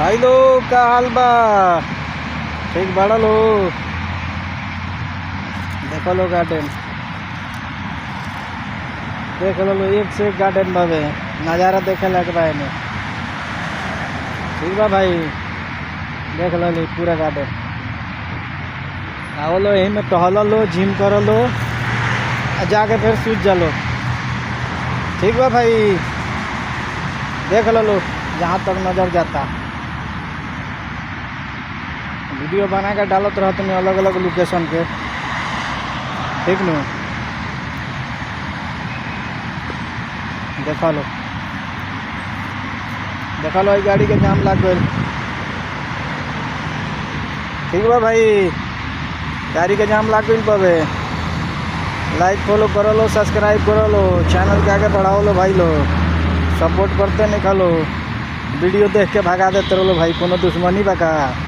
भाई लोग का हाल बा। ठीक बड़ा लो, देखो लो गार्डन, देख लो एक से एक गार्डन बाबे, नज़ारा देखे लग बा एमे। ठीक बा भाई, देख लो पूरा गार्डन। आओ लो यही में टहल लो, जिम कर लो, जाके फिर सूझ जा लो। ठीक बा भाई, देख लो जहाँ तक नज़र जाता। वीडियो बना के डालत रह तुम्हें अलग अलग लोकेशन के। ठीक नु, देखा लो ये गाड़ी के जाम लग गए। ठीक बा भाई, गाड़ी के जाम लग गई बाबे। लाइक फॉलो करो लो, सब्सक्राइब करो लो, चैनल के आगे बढ़ाओ लो भाई लो, सपोर्ट करते निकालो। वीडियो देख के भगा देते रहो भाई, कोनो दुश्मनी बका।